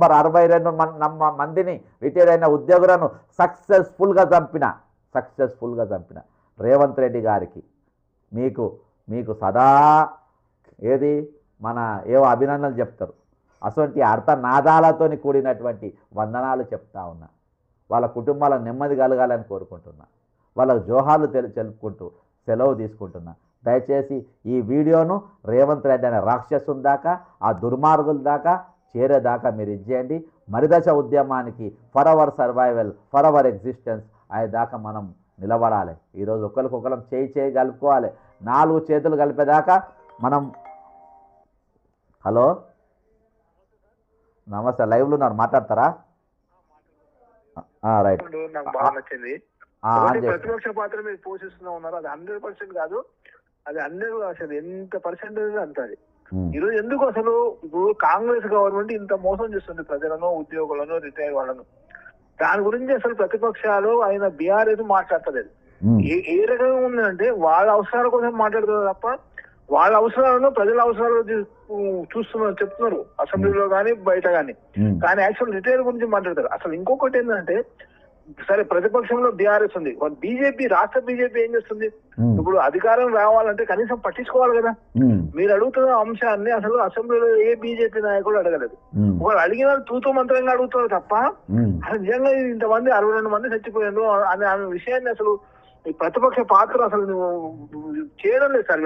Number 62 మందిని retire అయిన ఉద్యోగులను సక్సెస్ఫుల్గా చంపిన రేవంత్ రెడ్డి గారికి మీకు సదా ఏది మన ఏవో అభినందనలు చెప్తారు. అటువంటి అర్థనాదాలతో కూడినటువంటి వందనాలు చెప్తా ఉన్నా. వాళ్ళ కుటుంబాలకు నెమ్మది కలగాలని కోరుకుంటున్నా. వాళ్ళకు జోహార్లు తెలుపుకుంటూ సెలవు తీసుకుంటున్నా. దయచేసి ఈ వీడియోను రేవంత్ రెడ్డి అనే రాక్షసుని దాకా, ఆ దుర్మార్గుల దాకా చేరేదాకా మీరు ఇచ్చేయండి. మరిదశ ఉద్యమానికి for hour survival, for hour existence అయ్యేదాకా మనం నిలబడాలి. ఈరోజు ఒకరికొకరం చేయి కలుపుకోవాలి. 4 చేతులు కలిపేదాకా మనం. హలో, నమస్తే, లైవ్లో ఉన్నారు, మాట్లాడతారా? రైట్. నాకు బాగా నచ్చింది. ప్రతిపక్ష పాత్ర మీరు పోషిస్తూనే ఉన్నారు. అది 100% కాదు, అది 100 అసలు ఎంత పర్సెంటేజ్ అంత. అది ఈరోజు ఎందుకు అసలు ఇప్పుడు కాంగ్రెస్ గవర్నమెంట్ ఇంత మోసం చేస్తుంది ప్రజలను, ఉద్యోగులను, రిటైర్ వాళ్ళను. దాని గురించి అసలు ప్రతిపక్షాలు ఆయన బీఆర్ఎస్ మాట్లాడతలేదు. ఏ రకంగా ఉందంటే వాళ్ళ అవసరాల కోసం మాట్లాడుతున్నారు తప్ప వాళ్ళ అవసరాలను ప్రజల అవసరాలు చూస్తున్నారు, చెప్తున్నారు అసెంబ్లీలో కానీ బయట కానీ. కానీ యాక్చువల్ రిటైర్ గురించి మాట్లాడతారు. అసలు ఇంకొకటి ఏంటంటే, సరే ప్రతిపక్షంలో బీఆర్ఎస్ ఉంది, బీజేపీ రాష్ట్ర బీజేపీ ఏం చేస్తుంది? ఇప్పుడు అధికారం రావాలంటే కనీసం పట్టించుకోవాలి కదా. మీరు అడుగుతున్న అంశాన్ని అసలు అసెంబ్లీలో ఏ బీజేపీ నాయకుడు అడగలేదు. ఒకళ్ళు అడిగిన తూతూ మంత్రంగా అడుగుతున్నారు తప్ప అసలు నిజంగా ఇంతమంది 62 మంది చచ్చిపోయారు అనే విషయాన్ని అసలు ప్రతిపక్ష పాత్ర అసలు చేయడం లేదు సార్.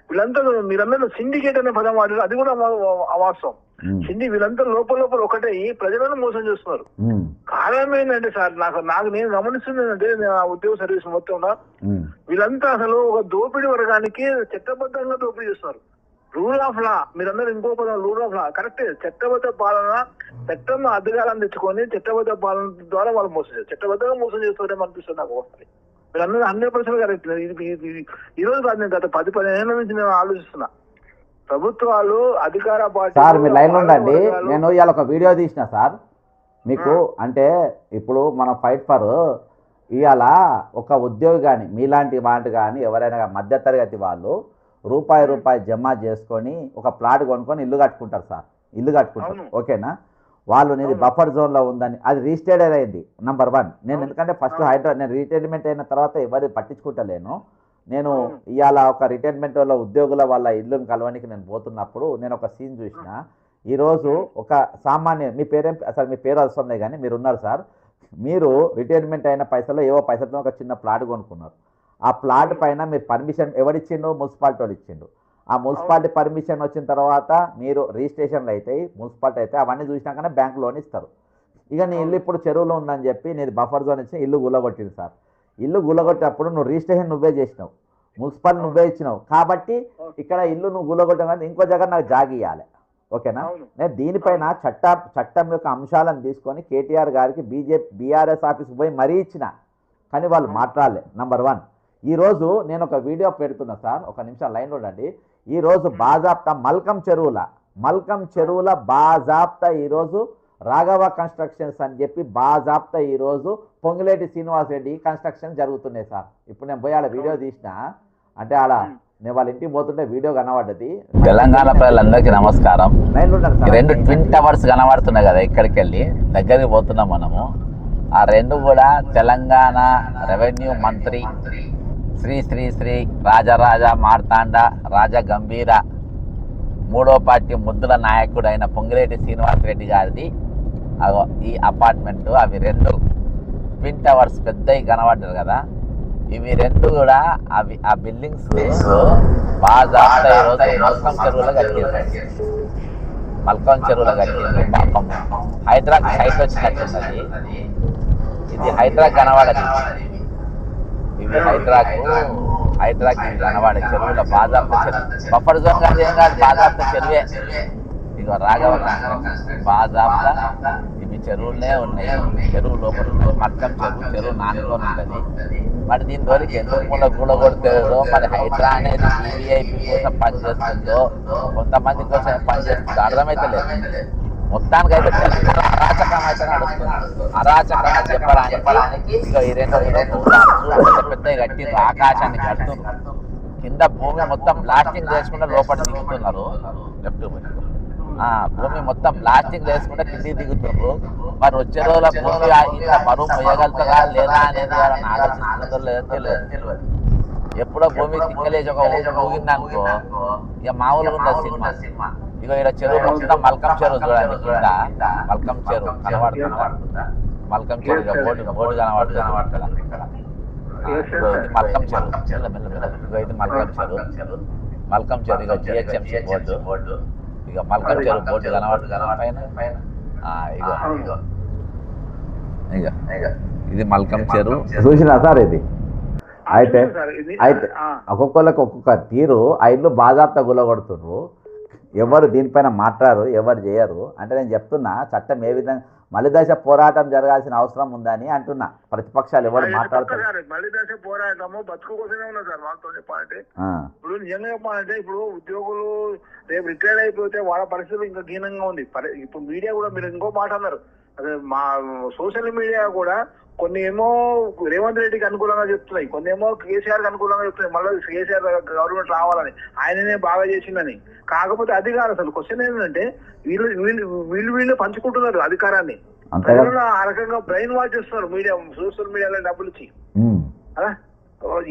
వీళ్ళంతా మీరందరూ సిండికేట్ అనే పదం వాడారు, అది కూడా అవాస్తవం. వీళ్ళంతా లోపల ఒకటే ప్రజలను మోసం చేస్తున్నారు. కారణం ఏంటంటే సార్, నేను గమనిస్తుంది ఏంటంటే, ఉద్యోగ సర్వీస్ మొత్తంలో వీళ్ళంతా అసలు ఒక దోపిడీ వర్గానికి చట్టబద్ధంగా దోపిడీ చేస్తున్నారు. రూల్ ఆఫ్ లా, మీరందరూ ఇంకో పదం రూల్ ఆఫ్ లా కరెక్టే. చట్టబద్ధ పాలన, చట్టం అధికారాన్ని తెచ్చుకొని చట్టబద్ధ పాలన ద్వారా వాళ్ళు మోసం చేస్తారు. చట్టబద్ధంగా మోసం చేస్తారేమో అనిపిస్తుంది నాకు వస్తుంది. మీరందరూ 100% కరెక్ట్. ఈ రోజు కాదు, నేను గత 10-15 ఏళ్ల నుంచి నేను ఆలోచిస్తున్నా. ప్రభుత్వాలు, అధికార పార్టీ. సార్ మీరు లైన్లో ఉండండి, నేను ఇవాళ ఒక వీడియో తీసిన సార్ మీకు. అంటే ఇప్పుడు మన ఫైట్ ఫర్ ఇవాళ ఒక ఉద్యోగి కానీ మీలాంటి వాటి కానీ ఎవరైనా మధ్యతరగతి వాళ్ళు రూపాయి జమ చేసుకొని ఒక ప్లాట్ కొనుక్కొని ఇల్లు కట్టుకుంటారు సార్. ఇల్లు కట్టుకుంటారు, ఓకేనా? వాళ్ళు నేను బఫర్ జోన్లో ఉందని అది రిజిస్టర్డ్ అయింది నంబర్ 1. నేను ఎందుకంటే ఫస్ట్ నేను రిటైర్మెంట్ అయిన తర్వాత ఎవరు పట్టించుకుంటలేను. నేను ఇవాళ ఒక రిటైర్మెంట్ వల్ల ఉద్యోగుల వాళ్ళ ఇల్లును కలవడానికి నేను పోతున్నప్పుడు నేను ఒక సీన్ చూసిన. ఈరోజు ఒక సామాన్య, మీ పేరేం అసలు, మీ పేరు అవసరం లేదు కానీ మీరు ఉన్నారు సార్. మీరు రిటైర్మెంట్ అయిన పైసలు ఏవో పైసలతో ఒక చిన్న ప్లాట్ కొనుక్కున్నారు. ఆ ప్లాట్ పైన మీరు పర్మిషన్ ఎవరిచ్చిండు? మున్సిపాలిటీ వాళ్ళు ఇచ్చిండు. ఆ మున్సిపాలిటీ పర్మిషన్ వచ్చిన తర్వాత మీరు రిజిస్ట్రేషన్లు అవుతాయి, మున్సిపాలిటీ అయితే అవన్నీ చూసినాకనే బ్యాంక్ లోన్ ఇస్తారు. ఇక నీ ఇల్లు ఇప్పుడు చెరువులో ఉందని చెప్పి నేను బఫర్ జోన్ ఇచ్చి ఇల్లు గుల్లగొట్టింది సార్. ఇల్లు గుల్లగొట్టినప్పుడు నువ్వు రిజిస్ట్రేషన్ నువ్వే చేసినావు, మున్సిపాలిటీ నువ్వే ఇచ్చినావు. కాబట్టి ఇక్కడ ఇల్లు నువ్వు గుల్లగొట్టడం కానీ ఇంకో జగన్ నాకు జాగి ఇవ్వాలి, ఓకేనా? నేను దీనిపైన చట్టం యొక్క అంశాలను తీసుకొని కేటీఆర్ గారికి బీఆర్ఎస్ ఆఫీస్కి పోయి మరీ ఇచ్చిన, కానీ వాళ్ళు మాట్లాడలే. నంబర్ 1. ఈరోజు నేను ఒక వీడియో పెడుతున్నా సార్, ఒక నిమిషం లైన్లో ఉండండి. ఈరోజు బాజాప్తా మల్కం చెరువుల బాజాప్తా ఈరోజు రాఘవ కన్స్ట్రక్షన్స్ అని చెప్పి బాజాప్తా ఈరోజు పొంగులేటి శ్రీనివాసరెడ్డి కన్స్ట్రక్షన్ జరుగుతున్నాయి సార్. ఇప్పుడు నేను పోయి ఆడ వీడియో తీసిన, అంటే ఆడ నేను వాళ్ళ ఇంటికి పోతుంటే వీడియో కనబడ్డది. తెలంగాణ ప్రజలందరికీ నమస్కారం. 2 ట్విన్ టవర్స్ కనబడుతున్నాయి కదా, ఇక్కడికి వెళ్ళి దగ్గరికి పోతున్నాం మనము. ఆ 2 కూడా తెలంగాణ రెవెన్యూ మంత్రి శ్రీ శ్రీ శ్రీ రాజరాజ మార్తాండ రాజ గంభీర 3వ పార్టీ ముద్దుల నాయకుడు అయిన పొంగిరెడ్డి శ్రీనివాసరెడ్డి గారిది ఈ అపార్ట్మెంట్. అవి 2 ట్విన్ టవర్స్ పెద్దవి కనబడ్డారు కదా, ఇవి 2 కూడా ఆ బిల్డింగ్స్ బాగా మల్కం చెరువులో కట్టింది. పాపం హైదరాబాద్ సైట్ వచ్చినట్టున్నది. ఇది హైదరాబాద్ కనబడది, ఇవి హైదరాబాద్ కనబడే చెరువుల బాజాప్త చెరువు. బఫర్ జోన్ కాదు, ఏం కాదు, బాజాప్త చెరువే. ఇదిగో రాఘవ బాజాప్త ఇవి చెరువులనే ఉన్నాయి. చెరువు లోపల మల్కం చెరువు నానుకొని ఉంటుంది. మరి దీని దొరికి ఎందుకు మూల కొడుతుందో, మరి హైదరాబాద్ అనేది ఈవీఐపీ కోసం పనిచేస్తుందో, కొంతమంది కోసం పనిచేస్తుందో అర్థమైతే లేదు. మొత్తానికి అయితే అరాచకం అయితే నడుస్తుంది. అరాచకంగా చెప్పడానికి ఇక ఈ 2 పెద్ద కట్టిండ్రు, ఆకాశాన్ని కడుతున్నారు. కింద భూమి మొత్తం బ్లాస్టింగ్ చేసుకుంటే లోపల దిగుతున్నారు. లెఫ్ట్ భూమి మొత్తం ప్లాస్టిక్ వేసుకుంటే కిందికి దిగుతుండ్రు. మరి వచ్చే రోజుల భూమి ఇంత బరువు మొయ్యగలుగుతుందా లేదా అనేది వాళ్ళని ఆలోచిస్తుందో లేదో తెలియదు. ఎప్పుడో భూమి తిక్కలేసి ఒక ఊగిందనుకో ఇక మామూలుగా ఉండదు సినిమా. ఇక ఇక్కడ చెరువు మొత్తం మల్కం చెరువు చూడండి, కింద మల్కం చెరువు కనబడుతుందా? మల్కం చెరువు ఇక బోర్డు కనబడుతుంది. మల్కం చెరువు ఇది మల్కం చెరువు ఇక జిహెచ్ఎంసీ బోర్డు, ఇక మల్కం చెరువు బోర్డు కనబడుతుంది పైన. ఇక ఇది మల్కం చెరువు చూసినా సార్ ఇది. అయితే ఒక్కొక్కరికి ఒక్కొక్క తీరు ఆ ఇల్లు బాజాప్తా గుల్లగొడుతున్నారు. ఎవరు దీనిపైన మాట్లాడరు, ఎవరు చేయరు. అంటే నేను చెప్తున్నా చట్టం ఏ విధంగా మళ్ళీ దశ పోరాటం జరగాల్సిన అవసరం ఉందని అంటున్నా. ప్రతిపక్షాలు ఎవరు మాట్లాడుతారు? మళ్ళీ దశ పోరాటము బతుకు కోసమే ఉన్నారు సార్. వాళ్ళతో చెప్పాలంటే ఇప్పుడు నిజంగా చెప్పాలంటే ఇప్పుడు ఉద్యోగులు రేపు రిటైర్డ్ అయిపోతే వాళ్ళ పరిస్థితులు ఇంకా దీనంగా ఉంది. ఇప్పుడు మీడియా కూడా మీరు ఇంకో మాట అన్నారు, అదే మా సోషల్ మీడియా కూడా కొన్ని ఏమో రేవంత్ రెడ్డికి అనుకూలంగా చెప్తున్నాయి, కొన్ని ఏమో కేసీఆర్ కి అనుకూలంగా చెప్తున్నాయి. మళ్ళీ కేసీఆర్ గవర్నమెంట్ రావాలని, ఆయననే బాగా చేసిందని. కాకపోతే అది కాదు అసలు. క్వశ్చన్ ఏంటంటే వీళ్ళు పంచుకుంటున్నారు అధికారాన్ని. ప్రజలను ఆ రకంగా బ్రెయిన్ వాష్ చేస్తున్నారు మీడియా, సోషల్ మీడియాలో డబ్బులు ఇచ్చి.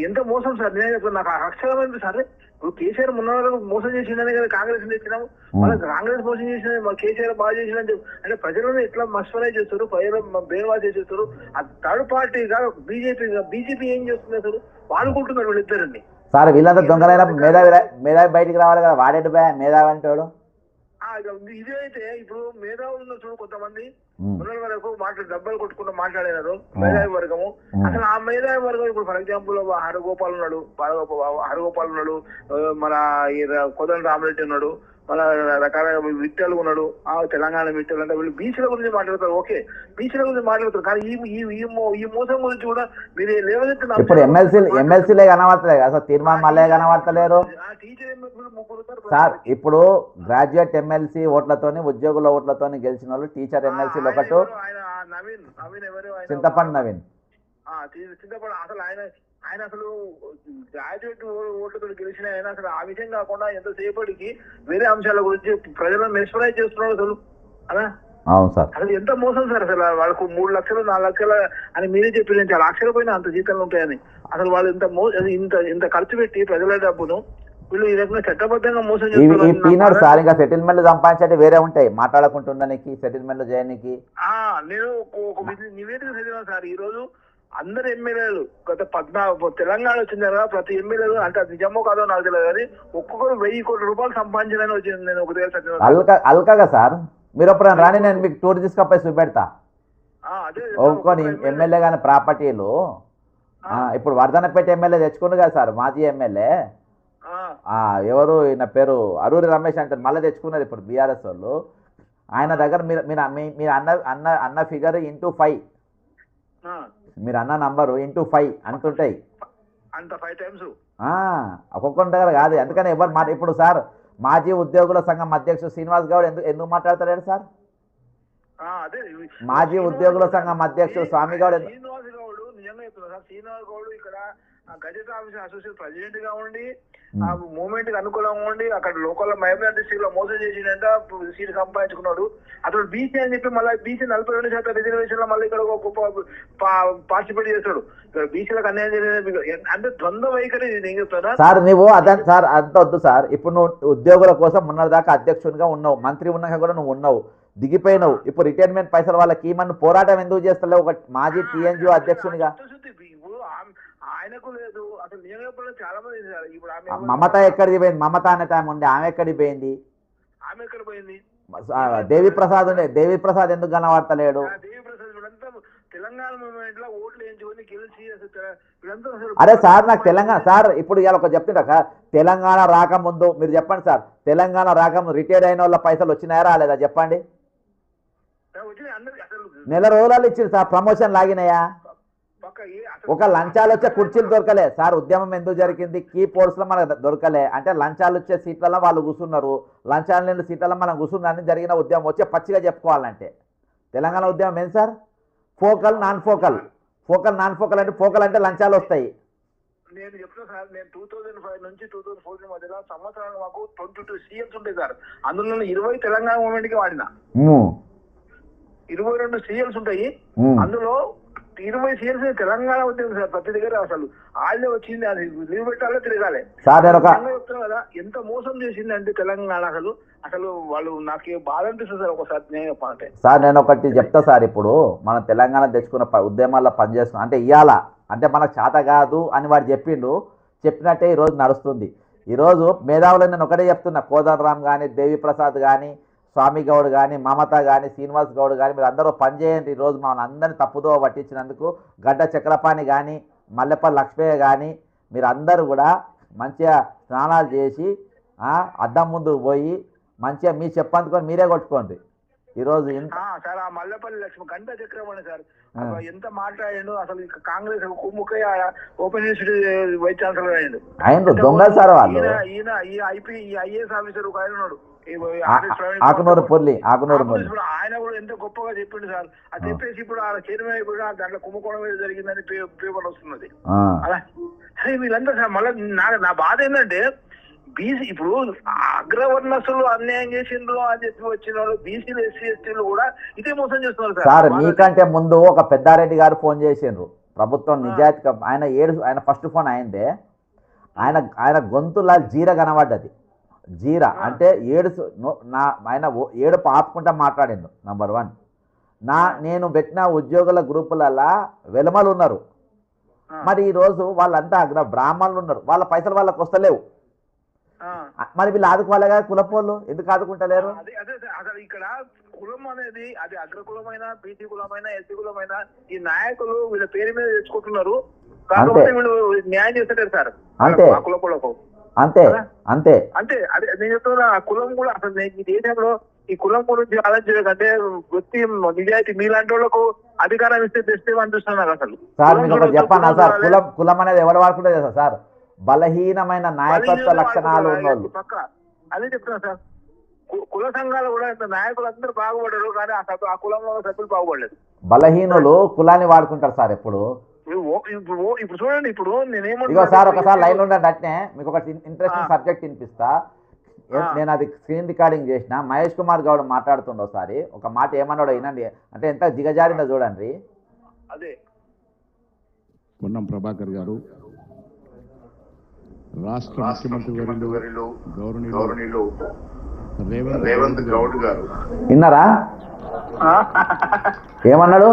ఎంత మోసం సార్. నేను చెప్తాను, నాకు అక్షరమైంది సార్. ఇప్పుడు కేసీఆర్ మొన్న మోసం చేసిందనే కదా కాంగ్రెస్ తెచ్చినాము. మళ్ళీ కాంగ్రెస్ మోసం చేసిన కేసీఆర్ బాగా చేసిందని చెప్పి అంటే ప్రజలను ఎట్లా మస్మరైజ్ చేస్తారు, ప్రజలు బ్రెయిన్ వాష్ చేస్తారు. ఆ థర్డ్ పార్టీగా బీజేపీ ఏం చేస్తుంది అసలు? వాడుకుంటున్నారు వీళ్ళిద్దరండి. సార్ వీళ్ళంతా దొంగలైన మేధావి బయటికి రావాలి కదా. వాడేటు మేధావి అంటాడు. ఇదే అయితే ఇప్పుడు మేధావులు ఉన్న చూడు కొంతమంది మొన్నటి వరకు డబ్బులు కొట్టుకుంటూ మాట్లాడినారు మేధావి వర్గము. అసలు ఆ మేధావి వర్గం ఇప్పుడు ఫర్ ఎగ్జాంపుల్ హరగోపాల్ ఉన్నాడు, మన కోదండ రామరెడ్డి ఉన్నాడు, మన రకరకాల విట్టలు ఉన్నాడు. ఆ తెలంగాణ విట్టలు అంటే వీళ్ళు బీసీల గురించి మాట్లాడతారు. ఓకే, బీసీల గురించి మాట్లాడతారు. కానీ ఈ మోసం గురించి కూడా మీరు లేవనెత్తున్నారు. ఇప్పుడు ఎమ్మెల్సీలే కనబడతలేదు అసలు. తీర్మానం మళ్ళీ కనబడతలేరు సార్. ఇప్పుడు గ్రాడ్యుయేట్ ఎమ్మెల్సీ ఓట్లతోని, ఉద్యోగుల ఓట్లతోని గెలిచిన వాళ్ళు టీచర్ ఎమ్మెల్సీలు ఒకటి చింతపండు నవీన్. అసలు ఆయన అసలు గ్రాడ్యుయేట్ ఓట్లతో గెలిచిన ఆయన అసలు ఆ విషయం కాకుండా ఎంతసేపటికి వేరే అంశాల గురించి ప్రజలను మెస్మరైజ్ చేస్తున్నాడు అసలు. అలా అవును సార్. అసలు ఎంత మోసం సార్. అసలు వాళ్ళకు 3 లక్షలు 4 లక్షలు అని మీరే చెప్పి చాలా లక్షల పైన అంత జీతాలు ఉంటాయని. అసలు వాళ్ళు ఇంత ఖర్చు పెట్టి ప్రజల డబ్బును వీళ్ళు ఈ రకంగా చట్టబద్ధంగా మోసం చేస్తున్నారు సార్. ఇంకా సెటిల్మెంట్లు సంపాదించే వేరే ఉంటాయి మాట్లాడకుంటుండడానికి, సెటిల్మెంట్లు చేయడానికి. నేను ఒక నివేదిక చదివాను సార్. ఈ రోజు అందరు ఎమ్మెల్యేలు గత 14 తెలంగాణ వచ్చిన తర్వాత ప్రతి ఎమ్మెల్యేలు అంటే అది నిజమో కాదో నాకు తెలియదు కానీ ఒక్కొక్కరు 1000 కోట్ల రూపాయలు సంపాదించాలని వచ్చింది. నేను ఒక దగ్గర అల్కగా సార్. మీరు ఎప్పుడైనా రాని, నేను మీకు టూర్ తీసుకపోయి చూపెడతా. ఒక్కొని ఎమ్మెల్యే కానీ ప్రాపర్టీలు ఇప్పుడు వర్ధనపేట ఎమ్మెల్యే తెచ్చుకుండు కదా సార్, మాజీ ఎమ్మెల్యే. ఎవరు ఈయన పేరు అరూరి రమేష్ అంటారు, మళ్ళీ తెచ్చుకున్నారు ఇప్పుడు బీఆర్ఎస్ వాళ్ళు. ఆయన దగ్గర మీరు అన్న ఫిగర్ × 5, మీరు అన్న నంబరు × 5 అంటుంటాయి. ఒక్కొక్కరి దగ్గర కాదు. అందుకని ఎవరు ఇప్పుడు సార్ మాజీ ఉద్యోగుల సంఘం అధ్యక్షుడు శ్రీనివాస్ గౌడ్ ఎందుకు మాట్లాడతలేడు సార్? మాజీ ఉద్యోగుల సంఘం అధ్యక్షుడు స్వామి గౌడ్ శ్రీనివాస్ గౌడ్ ఇక్కడ గజెట్ ఆఫీసర్ అసోసియేషన్ ప్రెసిడెంట్ గా ఉండి ఆ మూవ్మెంట్ కి అనుకూలంగా ఉండి అక్కడ లోకల్ మహబూబ్ డిస్ట్రిక్ట్ లో మోసం చేసిందంట, సీట్ సంపాదించుకున్నాడు. అతను బీసీ అని చెప్పి మళ్ళీ బీసీ 42% రిజర్వేషన్ లో మళ్ళీ ఇక్కడ ఒక గొప్ప పార్టిసిపేట్ చేస్తాడు. ఇక్కడ బీసీలకు అన్యాయం జరిగింది అంటే ద్వంద్వ వైఖరి. నేను చెప్తాను సార్, నువ్వు సార్ అంత వద్దు సార్. ఇప్పుడు నువ్వు ఉద్యోగుల కోసం మొన్నటిదాకా అధ్యక్షునిగా ఉన్నావు, మంత్రి ఉన్నాక కూడా నువ్వు ఉన్నావు, దిగిపోయినావు. ఇప్పుడు రిటైర్మెంట్ పైసలు వాళ్ళకి ఈమని పోరాటం ఎందుకు చేస్తలేవు? ఒక మాజీ టీఎన్జిఓ అధ్యక్షునిగా ఆయనకు లేదు అసలు. నేను చాలా మంది ఇప్పుడు మమత ఎక్కడికి పోయింది? మమత అనే టైం ఉండే ఆమె ఎక్కడికి పోయింది? ఆమె ఎక్కడ పోయింది? దేవిప్రసాద్ ఉండే, దేవిప్రసాద్ ఎందుకు కనబడతలేడు? దేవిప్రసాద్ వీళ్ళంతా తెలంగాణ మూవ్మెంట్ లో ఓట్లు వేయించుకొని గెలిచి అరే సార్ నాకు తెలంగాణ సార్ ఇప్పుడు ఇవాళ ఒక చెప్తుంటా సార్, తెలంగాణ రాకముందు మీరు చెప్పండి సార్, తెలంగాణ రాకముందు రిటైర్ అయిన వాళ్ళ పైసలు వచ్చినాయా రాలేదా చెప్పండి? నెల రోజులు ఇచ్చింది సార్, ప్రమోషన్ లాగినాయా? ఒక లంచాలు వచ్చే కుర్చీలు దొరకలే సార్. ఉద్యమం ఎందుకు జరిగింది? కీ పోర్ట్స్లో మనకు దొరకలే అంటే లంచాలు వచ్చే సీట్లలో వాళ్ళు కూర్చున్నారు, లంచాలు లేని సీట్లలో మనం కూర్చున్నారని జరిగిన ఉద్యమం. వచ్చే పచ్చిగా చెప్పుకోవాలంటే తెలంగాణ ఉద్యమం ఏం sir? Focal non focal. Focal non focal అంటే ఫోకల్ అంటే లంచాలు వస్తాయి, నేను చెప్తున్నా సార్, నేను 2005 నుంచి 2014 మధ్యలో సంవత్సరానికి మాకు 22 సీఎల్స్ ఉంటాయి సార్. అందులో 20 తెలంగాణ మూవ్మెంట్ కి వాడిన. 22 సీఎల్స్ ఉంటాయి, అందులో 20 సీఎల్స్ తెలంగాణ వచ్చింది సార్. ప్రతి దగ్గర అసలు వాళ్ళే వచ్చింది, అది లీవ్ పెట్టాలో తిరగాలి చెప్తున్నా కదా. ఎంత మోసం చేసింది అంటే తెలంగాణ, అసలు అసలు వాళ్ళు నాకు బాధ అనిపిస్తుంది సార్ ఒకసారి నేను చెప్పాలంటే. సార్ నేను ఒకటి చెప్తా సార్, ఇప్పుడు మనం తెలంగాణ తెచ్చుకున్న ఉద్యమాల్లో పనిచేస్తున్నాం అంటే ఇవాళ అంటే మనకు చేత కాదు అని వాడు చెప్పిండు, చెప్పినట్టే ఈరోజు నడుస్తుంది. ఈరోజు మేధావులు నేను ఒకటే చెప్తున్నా, కోదండరామ్ కానీ, దేవిప్రసాద్ కానీ, స్వామి గౌడ్ కానీ, మమత కానీ, శ్రీనివాస్ గౌడ్ కానీ, మీరు అందరూ పనిచేయండి. ఈరోజు మమ్మల్ని అందరినీ తప్పుదో పట్టించినందుకు గడ్డ చక్రపాణి కానీ, మల్లెపల్లి లక్ష్మయ్య కానీ, మీరు అందరూ కూడా మంచిగా స్నానాలు చేసి అద్దం ముందుకు పోయి మంచిగా మీ చెప్పందుకొని మీరే కొట్టుకోండి. ఈరోజు సార్ ఆ మల్లెపల్లి లక్ష్మి గంట చక్రపాణి సార్ ఎంత మాట్లాడాడు అసలు. కాంగ్రెస్ కుమ్ముకయ్య ఓపెన్ యూనివర్సిటీ వైస్ ఛాన్సలర్ అయ్యాడు. దొంగ సార్ వాళ్ళు. ఈయన ఈ ఐఏఎస్ ఆఫీసర్ ఒక ఆయన ఉన్నాడు, ఆకునూరు పొల్లి. ఆయన కూడా ఎంత గొప్పగా చెప్పిండు సార్. అది చెప్పేసి ఇప్పుడు ఆ చైర్మన్ అయిపోయినా దాంట్లో కుంభకోణం మీద జరిగిందని పేపర్ వస్తున్నది. అలా వీళ్ళంతా సార్ మళ్ళీ నా బాధ ఏంటంటే, బీసీ ఇప్పుడు అగ్రవర్ణసులు అన్యాయం చేసిండ్రు అని చెప్పి వచ్చిన వాళ్ళు బీసీలు ఎస్సీ ఎస్టీలు కూడా ఇదే మోసం చేస్తున్నారు సార్. మీకంటే ముందు ఒక పెద్దారెడ్డి గారు ఫోన్ చేసిండ్రు, ప్రభుత్వం నిజాయితీగా ఆయన ఫస్ట్ ఫోన్ అయిందే, ఆయన గొంతులా జీర కనబడ్డది. జీరా అంటే ఆయన ఏడుపు ఆపుకుంటా మాట్లాడిండు. నంబర్ 1. నేను పెట్టిన ఉద్యోగుల గ్రూపులలో వెలమలు ఉన్నారు, మరి ఈరోజు వాళ్ళంతా బ్రాహ్మణులు ఉన్నారు, వాళ్ళ పైసలు వాళ్ళకి వస్తలేవు, మరి వీళ్ళు ఆదుకోవాలి కదా. కులపోళ్ళు ఎందుకు ఆదుకుంటలేరు? అసలు ఇక్కడ కులం అనేది అది అగ్రకులమైన, బీసీ కులమైన, ఎస్సీ కులమైన ఈ నాయకులు వీళ్ళ పేరు మీద తెచ్చుకుంటున్నారు. కాకపోతే వీళ్ళు న్యాయం చేస్తారు సార్ కులపోళ్ళకు. అంతే అంతే అంతే. అదే నేను చెప్తున్నా, కులం కూడా అసలు ఈ దేశంలో ఈ కులం గురించి ఆలోచించకంటే వృత్తి నిజాయితీ మీలాంటి వాళ్ళకు అధికారం ఇస్తే తెస్తే అనిపిస్తున్నారు అసలు. సార్ మీకు ఒకటి చెప్పన్నా సార్, కులం అనేది ఎవరు వాడుకుంటే చేస్తారు సార్, బలహీనమైన నాయకత్వ లక్షణాలు ఉన్నోళ్ళు. పక్క అదే చెప్తున్నా సార్, కుల సంఘాలు కూడా నాయకులు అందరూ బాగుపడరు, కానీ ఆ కులంలో సభ్యులు బాగుపడలేదు. బలహీనులు కులాన్ని వాడుకుంటారు సార్ ఎప్పుడు. ఇప్పుడు చూడండి, ఇప్పుడు ఇగో సార్ ఒకసారి లైన్ ఉండండి, అట్నే మీకు ఒక ఇంట్రెస్టింగ్ సబ్జెక్ట్ వినిపిస్తా. నేను అది స్క్రీన్ రికార్డింగ్ చేసిన. మహేష్ కుమార్ గౌడ్ మాట్లాడుతుండో ఒకసారి ఒక మాట ఏమన్నాడో వినండి, అంటే ఎంత దిగజారిందో చూడండి. అదే పొన్నం ప్రభాకర్ గారు, రాష్ట్ర ముఖ్యమంత్రి వర్యులు గౌరవనీయులు రేవంత్ గౌడ్ గారు విన్నారా ఏమన్నాడు?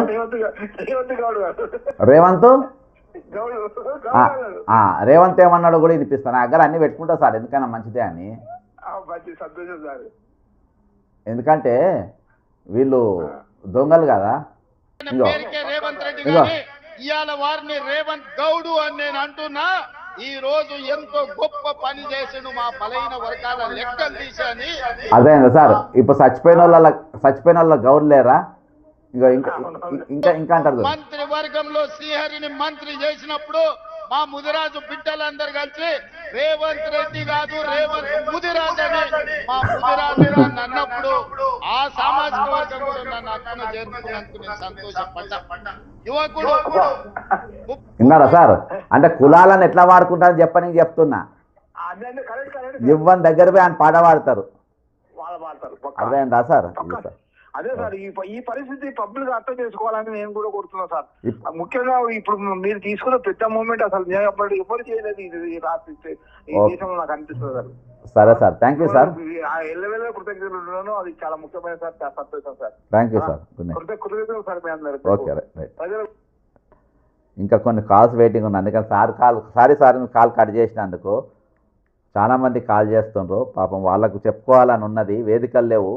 రేవంత్ ఏమన్నాడు కూడా వినిపిస్తాను. నా దగ్గర అన్ని పెట్టుకుంటా సార్, ఎందుకైనా మంచిదే అని. ఎందుకంటే వీళ్ళు దొంగలు కదా. రేవంత్ రెడ్డి గారి ఇవాళ వారిని రేవంత్ గౌడు అని నేను అంటున్నా. ఈ రోజు ఎంతో గొప్ప పని చేసాడు, మా బలైన వర్గాల లెక్కలు తీసాని. అదేందా సార్, ఇప్పుడు చచ్చిపోయిన వాళ్ళ గౌడ్ లేరా? ఇంకా అంటారు మంత్రి వర్గంలో శ్రీహరిని మంత్రి చేసినప్పుడు మా ముదిరాజు బిడ్డలందరూ కలిసి రేవంత్ రెడ్డి కాదు రేవంత్ ముదిరాజు అని మా ముదిరాజు అన్నప్పుడు ఆ సామాజిక వర్గం కూడా నన్ను అక్కన చేరుకున్నందుకు నేను సంతోషపడ్డా. యువకుడు విన్నారా సార్, అంటే కులాలను ఎట్లా వాడుకుంటారని చెప్పని చెప్తున్నా. ఇవ్వని దగ్గర పోయి ఆయన పాట పాడతారు. అర్థమైందా సార్? అదే సార్, ఈ పరిస్థితి పబ్లిక్ అర్థం చేసుకోవాలని నేను కూడా కోరుతున్నా సార్. ముఖ్యంగా ఇప్పుడు మీరు తీసుకున్న పెద్ద మూమెంట్ అసలు ఎవరు చేయలేదు ఈ దేశంలో నాకు అనిపిస్తుంది సార్. సరే సార్, థ్యాంక్ యూ సార్. ఎల్లవేళ కృతజ్ఞతలు, అది చాలా ముఖ్యమైన సార్. సంతోషం సార్. Thank you sir. కృతజ్ఞతలు సార్ మీ అందరూ. Okay right. ఇంకా కొన్ని కాల్స్ వెయిటింగ్ ఉంది, అందుకని సారీ కాల్ కట్ చేసినందుకు. చాలామంది కాల్ చేస్తుండ్రు, పాపం వాళ్ళకు చెప్పుకోవాలని ఉన్నది, వేదికలు లేవు.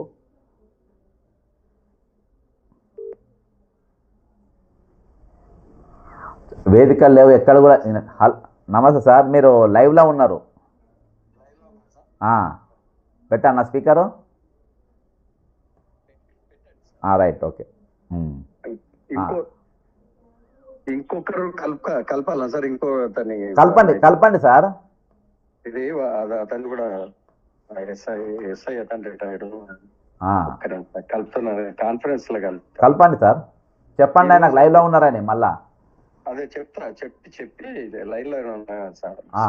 వేదికలు లేవు ఎక్కడ కూడా. నమస్తే సార్, మీరు లైవ్లో ఉన్నారు. పెట్టాను స్పీకరు. Right, okay. ఇంకొకరు కలపాలా సార్? కలపండి సార్. ఇది అతను కూడా ఎస్ఐ అతను రిటైర్డ్. కలుపుతున్నారు కాన్ఫరెన్స్ లో. కలపండి సార్, చెప్పండి. నాకు లైవ్ లో ఉన్నారని మళ్ళా అదే చెప్తా చెప్పి లైన్ లో ఉన్నా సార్. ఆ,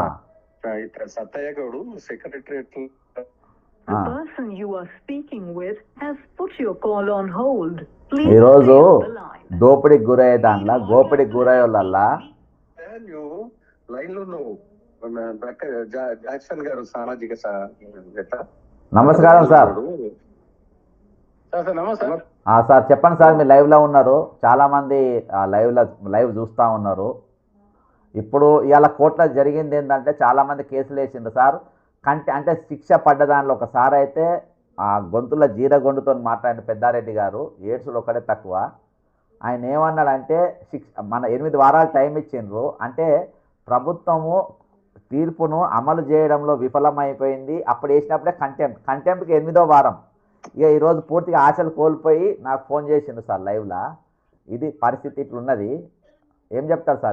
ఇక్కడ సత్తయ్య గౌడు secretariat. The person you are speaking with has put your call on hold. Please ఈరోజు stay on the line. దోపిడీకి గురయ్యే దాంట్లో గోపిడికి గురయ్యే వాళ్ళ నువ్వు లైన్ లో నువ్వు జాక్సన్ గారు సామాజిక నమస్కారం సార్. సార్ చెప్పండి సార్, మీరు లైవ్లో ఉన్నారు, చాలామంది లైవ్ చూస్తూ ఉన్నారు. ఇప్పుడు ఇవాళ కోర్టులో జరిగింది ఏంటంటే చాలామంది కేసులు వేసిండ్రు సార్. అంటే శిక్ష పడ్డ దానిలో ఒకసారి అయితే ఆ గొంతుల జీరగొండుతో మాట్లాడిన పెద్దారెడ్డి గారు ఏడ్సుడు ఒకటే తక్కువ. ఆయన ఏమన్నాడంటే మన 8 వారాలు టైం ఇచ్చిండ్రు, అంటే ప్రభుత్వము తీర్పును అమలు చేయడంలో విఫలమైపోయింది. అప్పుడు వేసినప్పుడే కంటెంప్ట్కి 8వ వారం. ఇక ఈరోజు పూర్తిగా ఆశలు కోల్పోయి నాకు ఫోన్ చేసిండు సార్ లైవ్లో. ఇది పరిస్థితి ఇట్లున్నది. ఏం చెప్తారు సార్?